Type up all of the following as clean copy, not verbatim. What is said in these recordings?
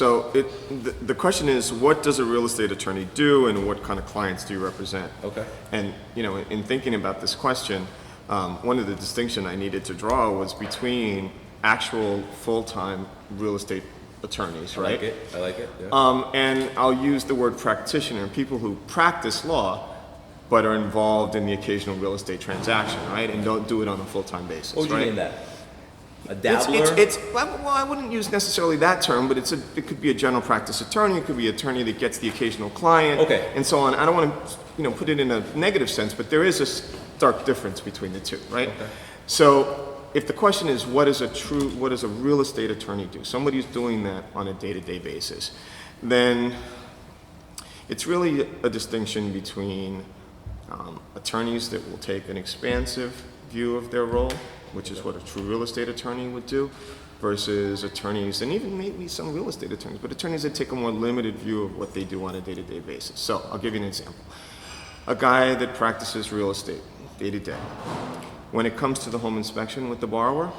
So the question is, what does a real estate attorney do, and what kind of clients do you represent? Okay. And in thinking about this question, one of the distinctions I needed to draw was between actual full-time real estate attorneys, right? I like it. Yeah. And I'll use the word practitioner, people who practice law but are involved in the occasional real estate transaction, right? And don't do it on a full-time basis. What do you right? mean that? A dabbler? Well, I wouldn't use necessarily that term, but it could be a general practice attorney. It could be an attorney that gets the occasional client, Okay. and so on. I don't want to, put it in a negative sense, but there is a stark difference between the two, right? Okay. So, if the question is, what does a real estate attorney do? Somebody who's doing that on a day-to-day basis, then it's really a distinction between attorneys that will take an expansive view of their role, which is what a true real estate attorney would do, versus attorneys, and even maybe some real estate attorneys, but attorneys that take a more limited view of what they do on a day-to-day basis. So I'll give you an example. A guy that practices real estate day-to-day, when it comes to the home inspection with the borrower,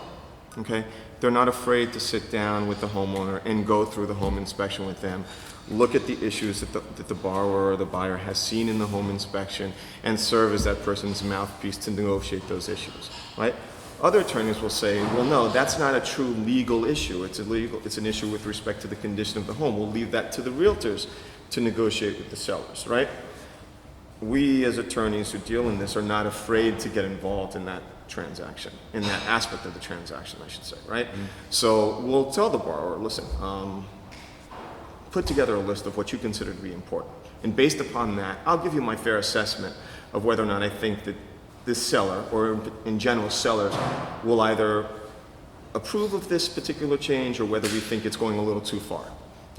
okay, they're not afraid to sit down with the homeowner and go through the home inspection with them, look at the issues that the borrower or the buyer has seen in the home inspection, and serve as that person's mouthpiece to negotiate those issues, right? Other attorneys will say, well, no, that's not a true legal issue. It's an issue with respect to the condition of the home. We'll leave that to the realtors to negotiate with the sellers, right? We as attorneys who deal in this are not afraid to get involved in that transaction, in that aspect of the transaction, I should say, right? Mm-hmm. So we'll tell the borrower, listen, put together a list of what you consider to be important. And based upon that, I'll give you my fair assessment of whether or not I think that this seller, or in general sellers, will either approve of this particular change or whether we think it's going a little too far.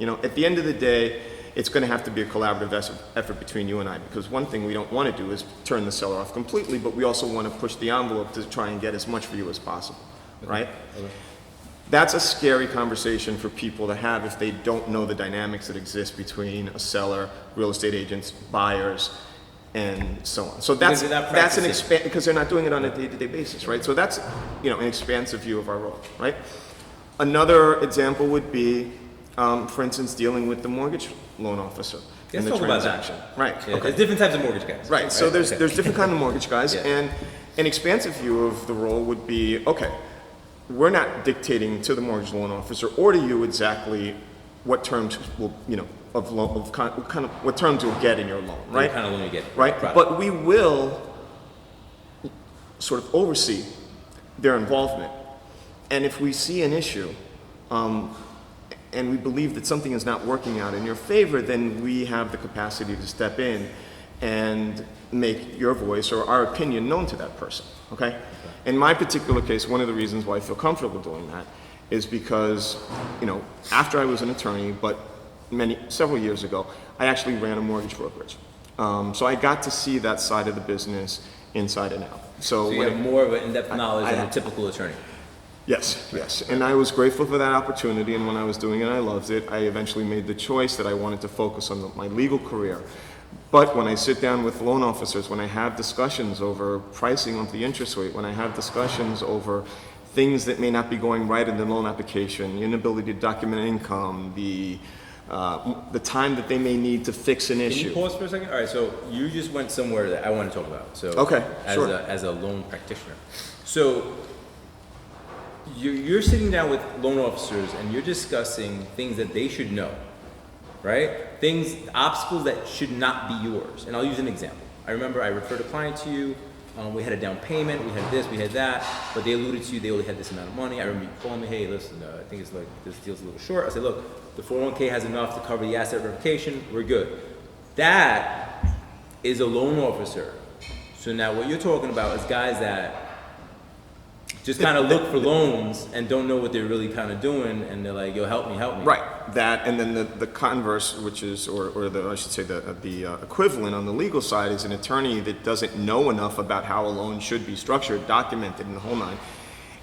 At the end of the day, it's going to have to be a collaborative effort between you and I, because one thing we don't want to do is turn the seller off completely, but we also want to push the envelope to try and get as much for you as possible, right? Okay. That's a scary conversation for people to have if they don't know the dynamics that exist between a seller, real estate agents, buyers, and so on. So that's because they're not doing it on a day-to-day basis, right? So that's an expansive view of our role, right? Another example would be, for instance, dealing with the mortgage loan officer in the transaction. Right. Yeah, okay. There's different types of mortgage guys. Right. So there's different kind of mortgage guys, and an expansive view of the role would be, okay, we're not dictating to the mortgage loan officer or to you exactly what terms will what terms you'll get in your loan, right? What kind of loan you get, right? But we will sort of oversee their involvement, and if we see an issue, and we believe that something is not working out in your favor, then we have the capacity to step in and make your voice or our opinion known to that person, okay? In my particular case, one of the reasons why I feel comfortable doing that is because, after I was an attorney, but several years ago, I actually ran a mortgage brokerage. So I got to see that side of the business inside and out. So you have more of an in-depth knowledge than a typical attorney. Yes. And I was grateful for that opportunity, and when I was doing it, I loved it. I eventually made the choice that I wanted to focus on my legal career. But when I sit down with loan officers, when I have discussions over pricing of the interest rate, when I have discussions over things that may not be going right in the loan application, the inability to document income, the time that they may need to fix an issue. Can you pause for a second? All right, so you just went somewhere that I want to talk about. So okay, sure. As a loan practitioner. So you're sitting down with loan officers and you're discussing things that they should know, right? Obstacles that should not be yours. And I'll use an example. I remember I referred a client to you. We had a down payment, we had this, we had that, but they alluded to you, they only had this amount of money. I remember you calling me, hey, listen, I think it's like, this deal's a little short. I said, look, the 401k has enough to cover the asset verification, we're good. That is a loan officer. So now what you're talking about is guys that just kind of look for loans and don't know what they're really kind of doing, and they're like, yo, help me. Right, that, and then the converse, which is, I should say the equivalent on the legal side is an attorney that doesn't know enough about how a loan should be structured, documented, in the whole nine,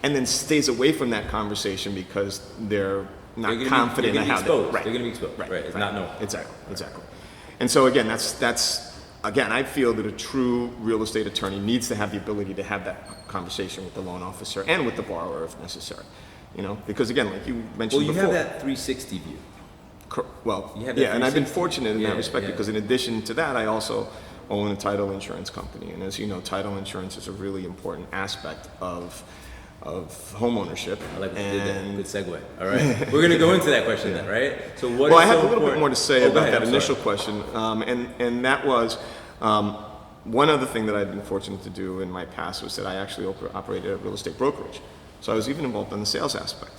and then stays away from that conversation because they're not confident in how they're going to be exposed. Right. It's not known. Exactly. And so again, Again, I feel that a true real estate attorney needs to have the ability to have that conversation with the loan officer and with the borrower if necessary. Because again, like you mentioned before. Well, you have that 360 view. Well, You have that yeah, and I've been 360. fortunate in Yeah, that respect yeah. because in addition to that, I also own a title insurance company. And as you know, title insurance is a really important aspect of homeownership. I like what you did there. Good segue. All right. We're going to go into that question then, right? So what Well, is I have so a little bit important- more to say Oh, go about ahead, that I'm initial sorry. question, and that was one other thing that I've been fortunate to do in my past was that I actually operated a real estate brokerage. So I was even involved in the sales aspect.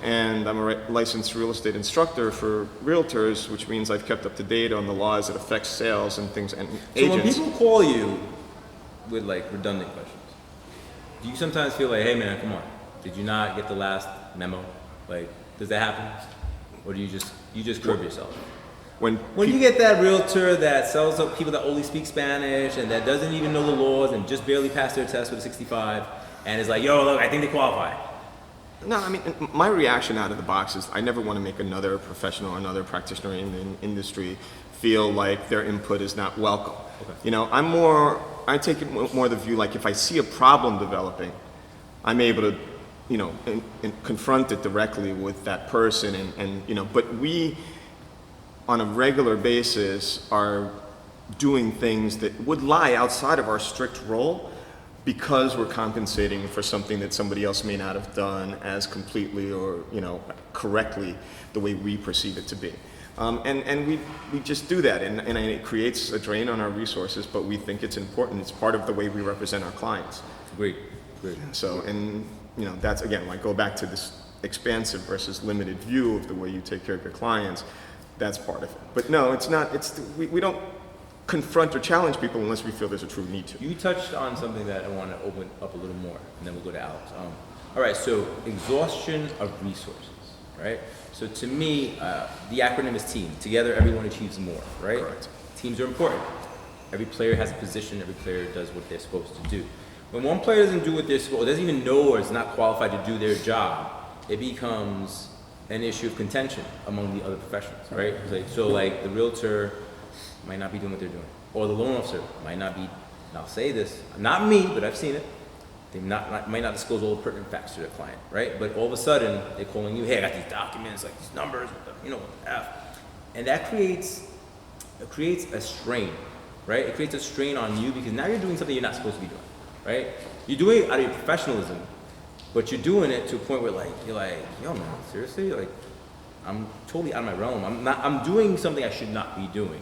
And I'm a licensed real estate instructor for realtors, which means I've kept up to date on the laws that affect sales and things and So when agents. people call you with like redundant questions, do you sometimes feel like, hey man, come on, did you not get the last memo? Like, does that happen? Or do you just curb yourself? When you get that realtor that sells up people that only speak Spanish and that doesn't even know the laws and just barely passed their test with a 65 and is like, yo, look, I think they qualify. No, I mean, my reaction out of the box is I never want to make another professional, another practitioner in the industry feel like their input is not welcome. Okay. You know, I take it more the view like if I see a problem developing, I'm able to, you know, and confront it directly with that person and, you know, but we, on a regular basis, are doing things that would lie outside of our strict role because we're compensating for something that somebody else may not have done as completely or, you know, correctly the way we perceive it to be. And we just do that, and it creates a drain on our resources, but we think it's important. It's part of the way we represent our clients. Great. So, and, you know, that's, again, like go back to this expansive versus limited view of the way you take care of your clients. That's part of it. But no, it's not, we don't confront or challenge people unless we feel there's a true need to. You touched on something that I want to open up a little more, and then we'll go to Alex. All right, so exhaustion of resources, right? So to me, the acronym is TEAM. Together, everyone achieves more, right? Correct. Teams are important. Every player has a position. Every player does what they're supposed to do. When one player doesn't do what they're supposed, or doesn't even know or is not qualified to do their job, it becomes an issue of contention among the other professionals, right? So like the realtor might not be doing what they're doing, or the loan officer might not be. And I'll say this, not me, but I've seen it. They might not disclose all the pertinent facts to their client, right? But all of a sudden, they're calling you, hey, I got these documents, like these numbers, you know, F. And that creates a strain, right? It creates a strain on you because now you're doing something you're not supposed to be doing, right? You're doing it out of your professionalism, but you're doing it to a point where you're like, yo man, seriously? Like, I'm totally out of my realm. I'm doing something I should not be doing.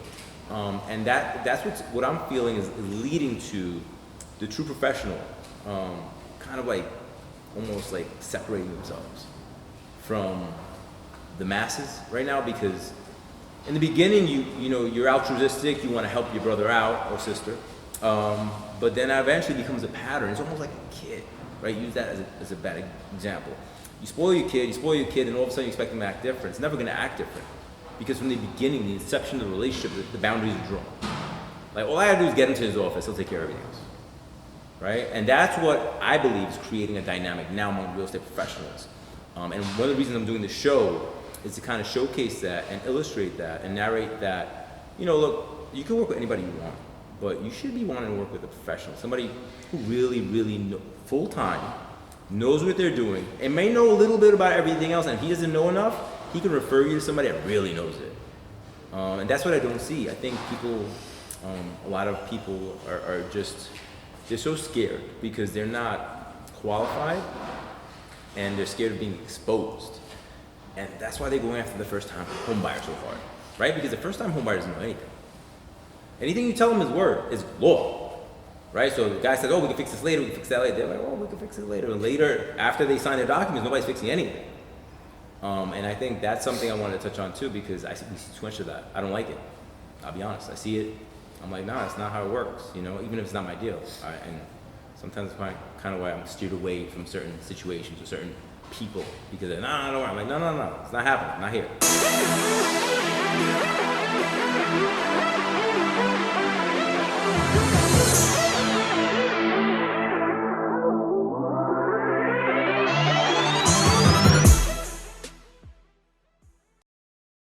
And that's what I'm feeling is leading to the true professional kind of like almost like separating themselves from the masses right now, because in the beginning you know you're altruistic, you want to help your brother out or sister, but then that eventually becomes a pattern. It's almost like a kid, right? Use that as a bad example. You spoil your kid, and all of a sudden you expect them to act different. It's never going to act different. Because from the beginning, the inception of the relationship, the boundaries are drawn. Like, all I gotta do is get into his office, he'll take care of everything else. Right? And that's what I believe is creating a dynamic now among real estate professionals. And one of the reasons I'm doing this show is to kind of showcase that and illustrate that and narrate that, you know, look, you can work with anybody you want, but you should be wanting to work with a professional, somebody who really, really full-time, knows what they're doing, and may know a little bit about everything else, and if he doesn't know enough, he can refer you to somebody that really knows it. And that's what I don't see. I think people, a lot of people are just, they're so scared because they're not qualified and they're scared of being exposed. And that's why they're going after the first time home buyer so hard, right? Because the first time home buyer doesn't know anything. Anything you tell them is law, right? So the guy says, oh, we can fix this later, we can fix that later. They're like, oh, we can fix it later. And later, after they sign their documents, nobody's fixing anything. And I think that's something I wanted to touch on too, because we see too much of that. I don't like it. I'll be honest. I see it. I'm like, nah, it's not how it works. You know, even if it's not my deal. And sometimes it's kind of why I'm steered away from certain situations or certain people, because they're, nah, don't worry. I'm like, no, it's not happening. Not here.